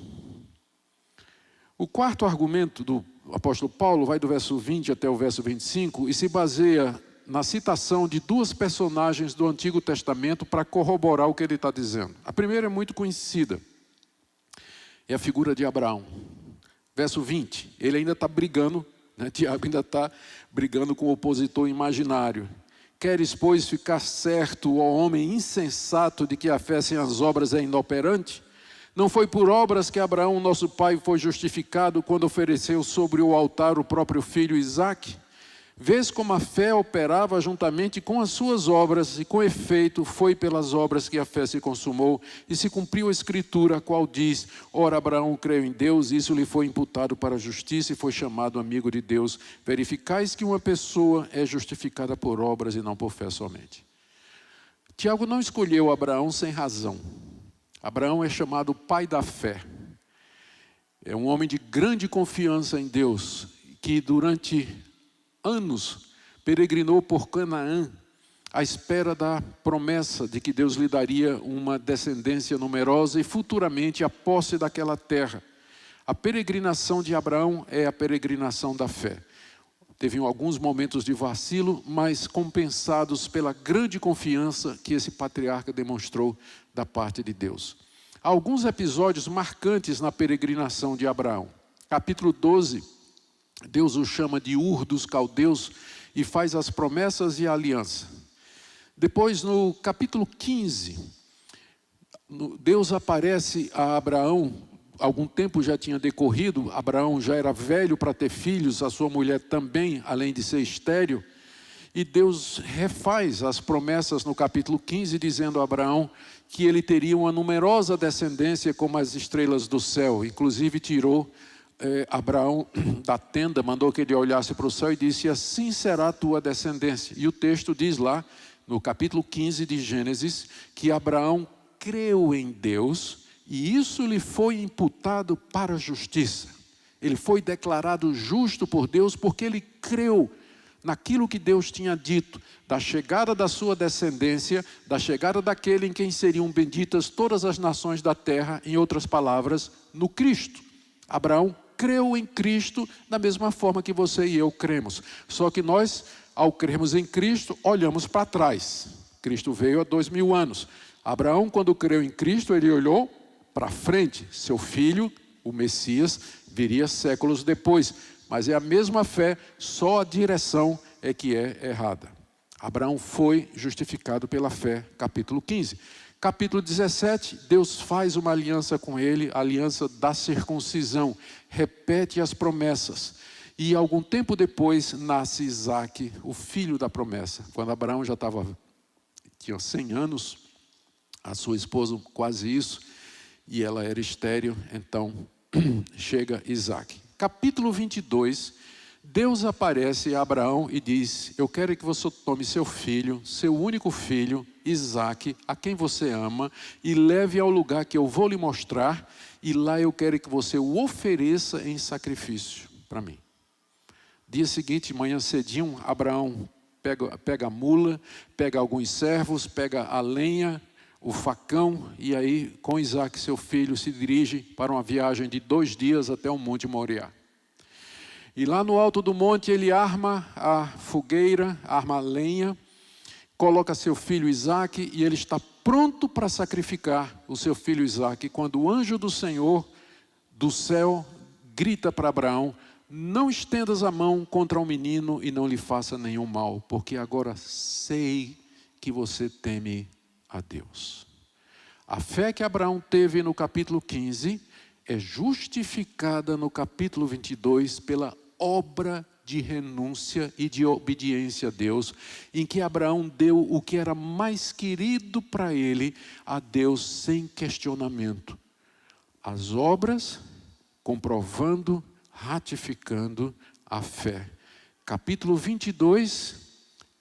Speaker 2: O quarto argumento do apóstolo Paulo vai do verso 20 até o verso 25 e se baseia na citação de duas personagens do Antigo Testamento para corroborar o que ele está dizendo. A primeira é muito conhecida, é a figura de Abraão. Verso 20, ele ainda está brigando, né? Tiago ainda está brigando com o opositor imaginário. Queres, pois, ficar certo, ó homem insensato, de que a fé sem as obras é inoperante? Não foi por obras que Abraão, nosso pai, foi justificado quando ofereceu sobre o altar o próprio filho Isaque? Vês como a fé operava juntamente com as suas obras, e com efeito foi pelas obras que a fé se consumou, e se cumpriu a escritura, a qual diz, ora Abraão creu em Deus, isso lhe foi imputado para a justiça, e foi chamado amigo de Deus. Verificais que uma pessoa é justificada por obras e não por fé somente. Tiago não escolheu Abraão sem razão. Abraão é chamado pai da fé. É um homem de grande confiança em Deus, que durante anos peregrinou por Canaã, à espera da promessa de que Deus lhe daria uma descendência numerosa e futuramente a posse daquela terra. A peregrinação de Abraão é a peregrinação da fé. Teve alguns momentos de vacilo, mas compensados pela grande confiança que esse patriarca demonstrou da parte de Deus. Há alguns episódios marcantes na peregrinação de Abraão. Capítulo 12 Deus o chama de Ur dos Caldeus e faz as promessas e a aliança. Depois, no capítulo 15, Deus aparece a Abraão. Algum tempo já tinha decorrido, Abraão já era velho para ter filhos, a sua mulher também, além de ser estéril. E Deus refaz as promessas no capítulo 15, dizendo a Abraão que ele teria uma numerosa descendência como as estrelas do céu. Inclusive tirou Abraão da tenda, mandou que ele olhasse para o céu e disse: assim será a tua descendência. E o texto diz lá, no capítulo 15 de Gênesis, que Abraão creu em Deus e isso lhe foi imputado para a justiça. Ele foi declarado justo por Deus porque ele creu naquilo que Deus tinha dito, da chegada da sua descendência, da chegada daquele em quem seriam benditas todas as nações da terra, em outras palavras, no Cristo. Abraão creu em Cristo da mesma forma que você e eu cremos. Só que nós, ao crermos em Cristo, olhamos para trás. Cristo veio há 2000 anos. Abraão, quando creu em Cristo, ele olhou para frente. Seu filho, o Messias, viria séculos depois. Mas é a mesma fé, só a direção é que é errada. Abraão foi justificado pela fé, capítulo 15. Capítulo 17, Deus faz uma aliança com ele, a aliança da circuncisão, repete as promessas. E algum tempo depois nasce Isaque, o filho da promessa. Quando Abraão já tinha 100 anos, a sua esposa quase isso, e ela era estéril, então chega Isaque. Capítulo 22, Deus aparece a Abraão e diz: eu quero que você tome seu filho, seu único filho, Isaque, a quem você ama, e leve ao lugar que eu vou lhe mostrar, e lá eu quero que você o ofereça em sacrifício para mim. Dia seguinte, manhã cedinho, Abraão pega a mula, pega alguns servos, pega a lenha, o facão, e aí com Isaque, seu filho, se dirige para uma viagem de 2 dias até o Monte Moriá. E lá no alto do monte ele arma a fogueira, arma a lenha, coloca seu filho Isaque e ele está pronto para sacrificar o seu filho Isaque, quando o anjo do Senhor do céu grita para Abraão: não estendas a mão contra o menino e não lhe faça nenhum mal, porque agora sei que você teme a Deus. A fé que Abraão teve no capítulo 15 é justificada no capítulo 22 pela obra de renúncia e de obediência a Deus, em que Abraão deu o que era mais querido para ele a Deus sem questionamento. As obras comprovando, ratificando a fé. Capítulo 22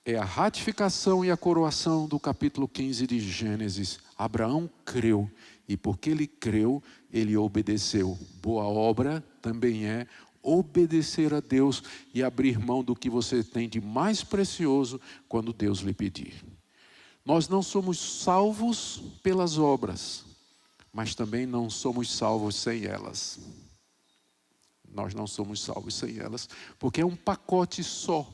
Speaker 2: é a ratificação e a coroação do capítulo 15 de Gênesis. Abraão creu, e porque ele creu, ele obedeceu. Boa obra também é obedecer a Deus e abrir mão do que você tem de mais precioso quando Deus lhe pedir. Nós não somos salvos pelas obras, mas também não somos salvos sem elas. Nós não somos salvos sem elas, porque é um pacote só.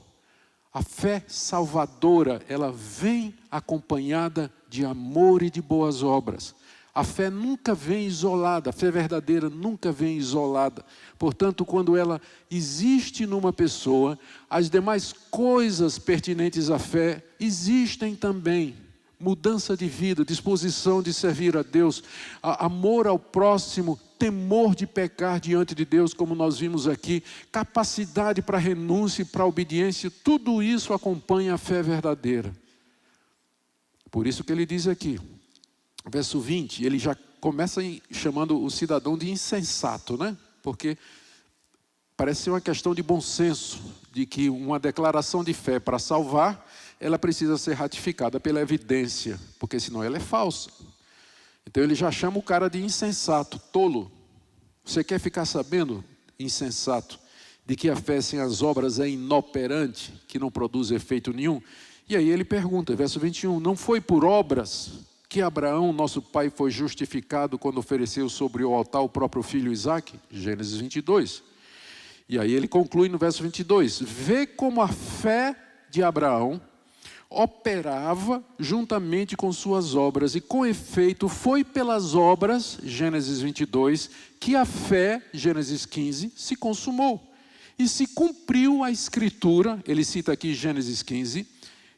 Speaker 2: A fé salvadora, ela vem acompanhada de amor e de boas obras. A fé nunca vem isolada, a fé verdadeira nunca vem isolada. Portanto, quando ela existe numa pessoa, as demais coisas pertinentes à fé existem também. Mudança de vida, disposição de servir a Deus, amor ao próximo, temor de pecar diante de Deus, como nós vimos aqui, capacidade para renúncia e para obediência, tudo isso acompanha a fé verdadeira. Por isso que ele diz aqui, verso 20, ele já começa chamando o cidadão de insensato, né? Porque parece ser uma questão de bom senso, de que uma declaração de fé para salvar, ela precisa ser ratificada pela evidência, porque senão ela é falsa. Então ele já chama o cara de insensato, tolo. Você quer ficar sabendo, insensato, de que a fé sem as obras é inoperante, que não produz efeito nenhum? E aí ele pergunta, verso 21, não foi por obras que Abraão, nosso pai, foi justificado quando ofereceu sobre o altar o próprio filho Isaque? Gênesis 22. E aí ele conclui no verso 22, vê como a fé de Abraão operava juntamente com suas obras, e com efeito foi pelas obras, Gênesis 22, que a fé, Gênesis 15, se consumou. E se cumpriu a Escritura, ele cita aqui Gênesis 15,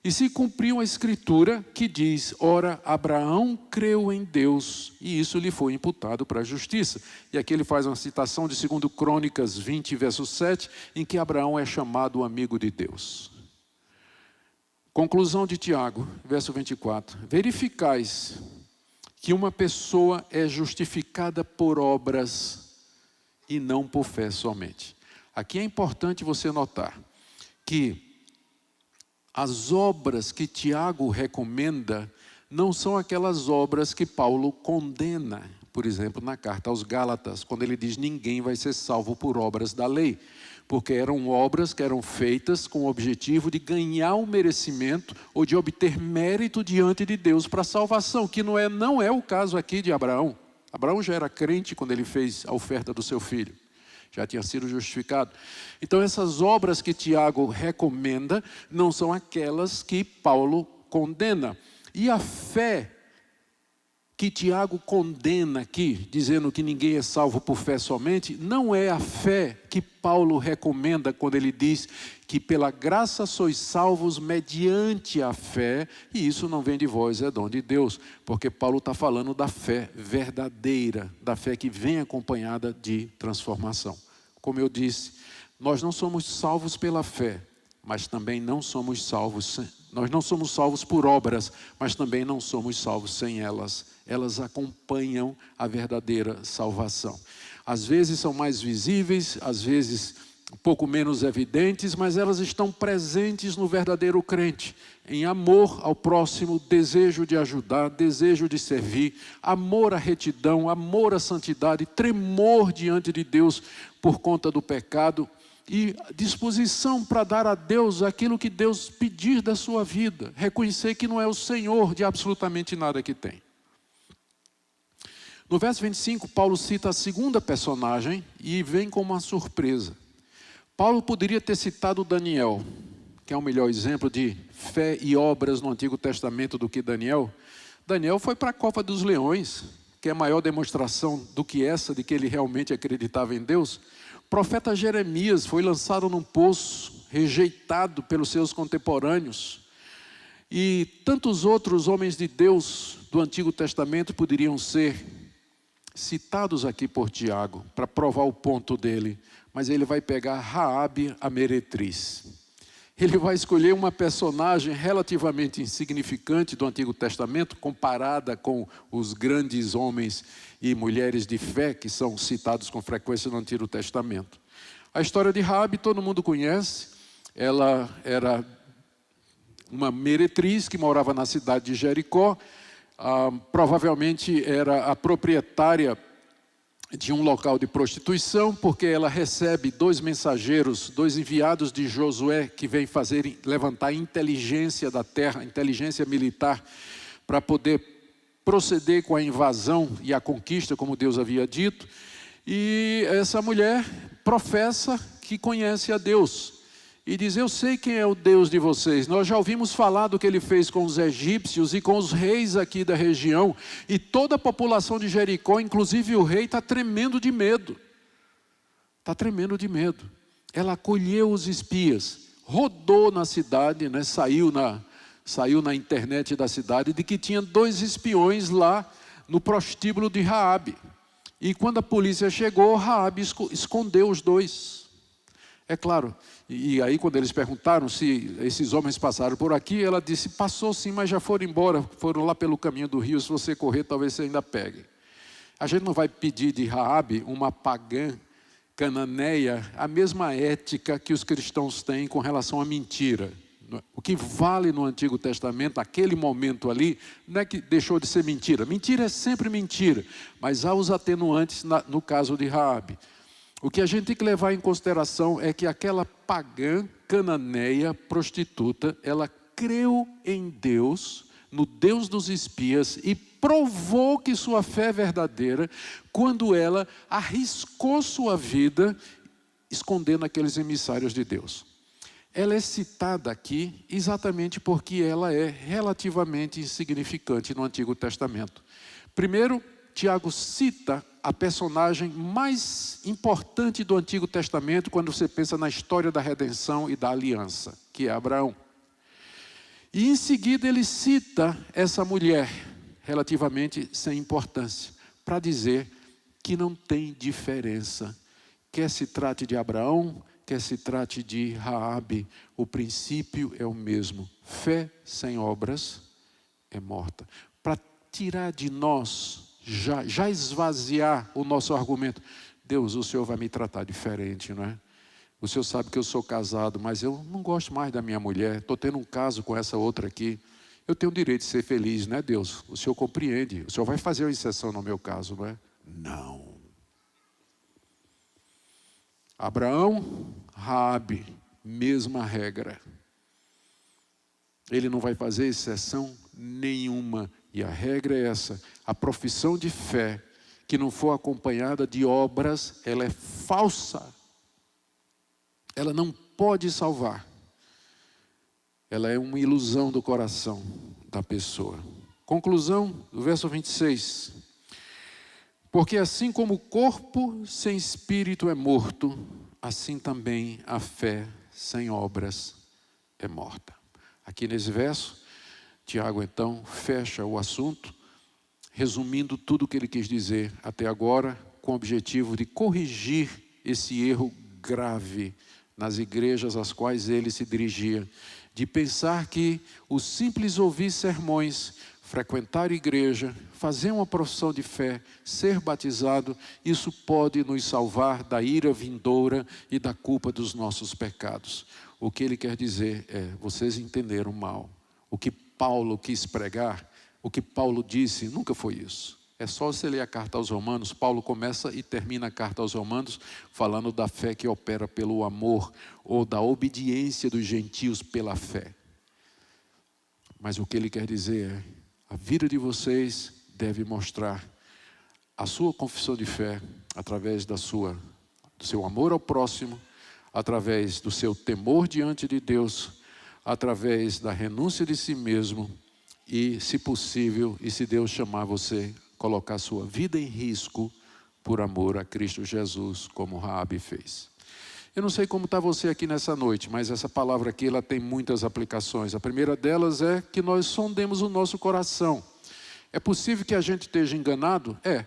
Speaker 2: e se cumpriu a Escritura que diz, ora, Abraão creu em Deus, e isso lhe foi imputado para a justiça. E aqui ele faz uma citação de 2 Crônicas 20, verso 7, em que Abraão é chamado amigo de Deus. Conclusão de Tiago, verso 24. Verificais que uma pessoa é justificada por obras e não por fé somente. Aqui é importante você notar que as obras que Tiago recomenda não são aquelas obras que Paulo condena. Por exemplo, na carta aos Gálatas, quando ele diz ninguém vai ser salvo por obras da lei. Porque eram obras que eram feitas com o objetivo de ganhar um merecimento ou de obter mérito diante de Deus para a salvação, que não é o caso aqui de Abraão. Abraão já era crente quando ele fez a oferta do seu filho. Já tinha sido justificado. Então essas obras que Tiago recomenda não são aquelas que Paulo condena. E a fé que Tiago condena aqui, dizendo que ninguém é salvo por fé somente, não é a fé que Paulo recomenda quando ele diz que pela graça sois salvos mediante a fé, e isso não vem de vós, é dom de Deus, porque Paulo está falando da fé verdadeira, da fé que vem acompanhada de transformação. Como eu disse, nós não somos salvos pela fé, mas também não somos salvos, nós não somos salvos por obras, mas também não somos salvos sem elas. Elas acompanham a verdadeira salvação. Às vezes são mais visíveis, às vezes um pouco menos evidentes, mas elas estão presentes no verdadeiro crente, em amor ao próximo, desejo de ajudar, desejo de servir, amor à retidão, amor à santidade, tremor diante de Deus por conta do pecado e disposição para dar a Deus aquilo que Deus pedir da sua vida, reconhecer que não é o Senhor de absolutamente nada que tem. No verso 25, Paulo cita a segunda personagem e vem com uma surpresa. Paulo poderia ter citado Daniel, que é o melhor exemplo de fé e obras no Antigo Testamento do que Daniel. Daniel foi para a cova dos leões, que é a maior demonstração do que essa, de que ele realmente acreditava em Deus. O profeta Jeremias foi lançado num poço, rejeitado pelos seus contemporâneos. E tantos outros homens de Deus do Antigo Testamento poderiam ser citados aqui por Tiago, para provar o ponto dele. Mas ele vai pegar Raabe, a meretriz. Ele vai escolher uma personagem relativamente insignificante do Antigo Testamento, comparada com os grandes homens e mulheres de fé que são citados com frequência no Antigo Testamento. A história de Raabe todo mundo conhece. Ela era uma meretriz que morava na cidade de Jericó. Provavelmente era a proprietária de um local de prostituição, porque ela recebe 2 mensageiros, 2 enviados de Josué, que vêm levantar inteligência da terra, inteligência militar, para poder proceder com a invasão e a conquista, como Deus havia dito. E essa mulher professa que conhece a Deus. E diz, eu sei quem é o Deus de vocês. Nós já ouvimos falar do que ele fez com os egípcios e com os reis aqui da região. E toda a população de Jericó, inclusive o rei, está tremendo de medo. Está tremendo de medo. Ela acolheu os espias, rodou na cidade, né, saiu na internet da cidade, de que tinha 2 espiões lá no prostíbulo de Raabe. E quando a polícia chegou, Raabe escondeu os 2. É claro, e aí quando eles perguntaram se esses homens passaram por aqui, ela disse, passou sim, mas já foram embora, foram lá pelo caminho do rio, se você correr talvez você ainda pegue. A gente não vai pedir de Raabe, uma pagã cananeia, a mesma ética que os cristãos têm com relação à mentira. O que vale no Antigo Testamento, naquele momento ali, não é que deixou de ser mentira. Mentira é sempre mentira, mas há os atenuantes no caso de Raabe. O que a gente tem que levar em consideração é que aquela pagã cananeia prostituta, ela creu em Deus, no Deus dos espias, e provou que sua fé é verdadeira quando ela arriscou sua vida escondendo aqueles emissários de Deus. Ela é citada aqui exatamente porque ela é relativamente insignificante no Antigo Testamento. Primeiro, Tiago cita a personagem mais importante do Antigo Testamento quando você pensa na história da redenção e da aliança, que é Abraão. E em seguida ele cita essa mulher, relativamente sem importância, para dizer que não tem diferença. Quer se trate de Abraão, quer se trate de Raabe, o princípio é o mesmo. Fé sem obras é morta. Para tirar de nós, já esvaziar o nosso argumento. Deus, o Senhor vai me tratar diferente, não é? O Senhor sabe que eu sou casado, mas eu não gosto mais da minha mulher. Estou tendo um caso com essa outra aqui. Eu tenho o direito de ser feliz, né, Deus? O Senhor compreende. O Senhor vai fazer uma exceção no meu caso, não é? Não. Abraão, Raabe, mesma regra. Ele não vai fazer exceção nenhuma. E a regra é essa: a profissão de fé que não for acompanhada de obras, ela é falsa. Ela não pode salvar. Ela é uma ilusão do coração da pessoa. Conclusão do verso 26. Porque assim como o corpo sem espírito é morto, assim também a fé sem obras é morta. Aqui nesse verso, Tiago então fecha o assunto, resumindo tudo o que ele quis dizer até agora, com o objetivo de corrigir esse erro grave nas igrejas às quais ele se dirigia, de pensar que o simples ouvir sermões, frequentar a igreja, fazer uma profissão de fé, ser batizado, isso pode nos salvar da ira vindoura e da culpa dos nossos pecados. O que ele quer dizer é, vocês entenderam mal. O que Paulo quis pregar, o que Paulo disse, nunca foi isso. É só você ler a carta aos Romanos. Paulo começa e termina a carta aos Romanos falando da fé que opera pelo amor, ou da obediência dos gentios pela fé. Mas o que ele quer dizer é, a vida de vocês deve mostrar a sua confissão de fé através do seu amor ao próximo, através do seu temor diante de Deus, através da renúncia de si mesmo e, se possível, e se Deus chamar você, colocar sua vida em risco por amor a Cristo Jesus, como Raabe fez. Eu não sei como está você aqui nessa noite, mas essa palavra aqui ela tem muitas aplicações. A primeira delas é que nós sondemos o nosso coração. É possível que a gente esteja enganado? É.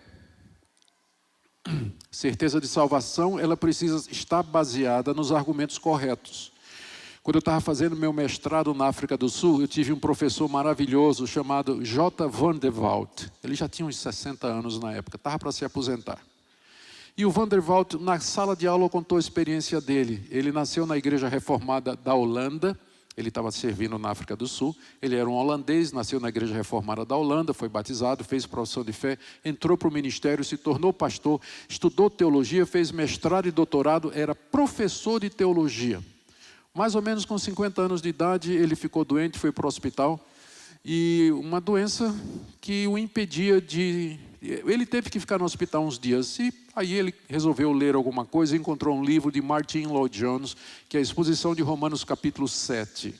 Speaker 2: Certeza de salvação, ela precisa estar baseada nos argumentos corretos. Quando eu estava fazendo meu mestrado na África do Sul, eu tive um professor maravilhoso chamado J. Van der Walt. Ele já tinha uns 60 anos na época, estava para se aposentar. E o Van der Walt, na sala de aula, contou a experiência dele. Ele nasceu na igreja reformada da Holanda, ele estava servindo na África do Sul. Ele era um holandês, nasceu na igreja reformada da Holanda, foi batizado, fez profissão de fé, entrou para o ministério, se tornou pastor, estudou teologia, fez mestrado e doutorado, era professor de teologia. Mais ou menos com 50 anos de idade, ele ficou doente, foi para o hospital. E uma doença que o impedia de... Ele teve que ficar no hospital uns dias. E aí ele resolveu ler alguma coisa e encontrou um livro de Martin Lloyd-Jones, que é a exposição de Romanos capítulo 7.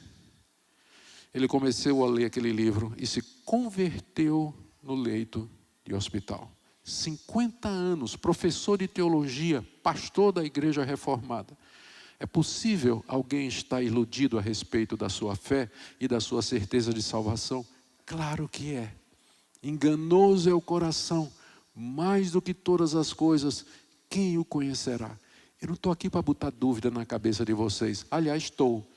Speaker 2: Ele começou a ler aquele livro e se converteu no leito de hospital. 50 anos, professor de teologia, pastor da igreja reformada. É possível alguém estar iludido a respeito da sua fé e da sua certeza de salvação? Claro que é. Enganoso é o coração, mais do que todas as coisas, quem o conhecerá? Eu não estou aqui para botar dúvida na cabeça de vocês. Aliás, estou,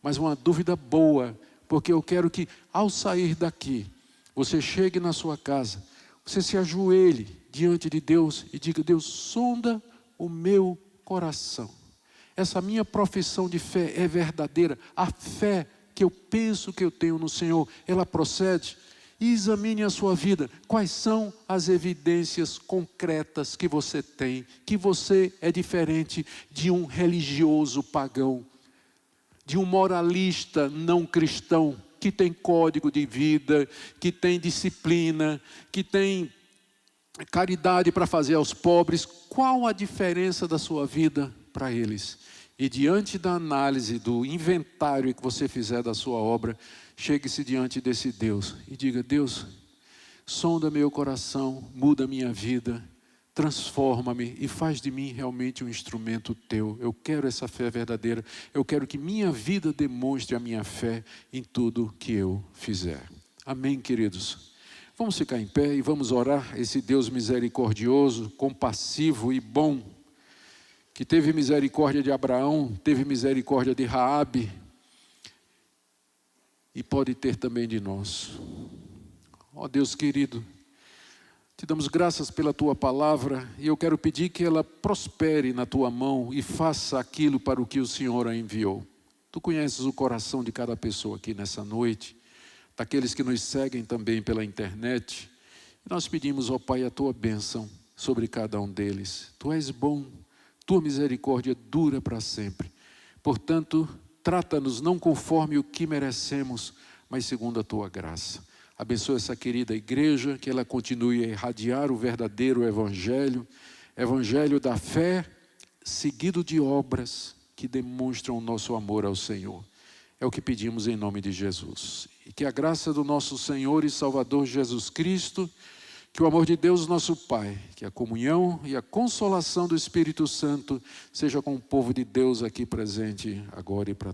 Speaker 2: mas uma dúvida boa, porque eu quero que ao sair daqui, você chegue na sua casa, você se ajoelhe diante de Deus e diga, Deus, sonda o meu coração. Essa minha profissão de fé é verdadeira. A fé que eu penso que eu tenho no Senhor, ela procede. E examine a sua vida. Quais são as evidências concretas que você tem, que você é diferente de um religioso pagão, de um moralista não cristão, que tem código de vida, que tem disciplina, que tem caridade para fazer aos pobres. Qual a diferença da sua vida para eles? E diante da análise, do inventário que você fizer da sua obra, chegue-se diante desse Deus e diga, Deus, sonda meu coração, muda minha vida, transforma-me e faz de mim realmente um instrumento teu. Eu quero essa fé verdadeira. Eu quero que minha vida demonstre a minha fé em tudo que eu fizer. Amém, queridos? Vamos ficar em pé e vamos orar esse Deus misericordioso, compassivo e bom, que teve misericórdia de Abraão, teve misericórdia de Raabe e pode ter também de nós. Ó Deus querido, te damos graças pela tua palavra e eu quero pedir que ela prospere na tua mão e faça aquilo para o que o Senhor a enviou. Tu conheces o coração de cada pessoa aqui nessa noite, daqueles que nos seguem também pela internet. E nós pedimos, ó Pai, a tua bênção sobre cada um deles. Tu és bom, tua misericórdia dura para sempre. Portanto, trata-nos não conforme o que merecemos, mas segundo a tua graça. Abençoa essa querida igreja, que ela continue a irradiar o verdadeiro evangelho, evangelho da fé, seguido de obras que demonstram o nosso amor ao Senhor. É o que pedimos em nome de Jesus. E que a graça do nosso Senhor e Salvador Jesus Cristo, que o amor de Deus nosso Pai, que a comunhão e a consolação do Espírito Santo seja com o povo de Deus aqui presente agora e para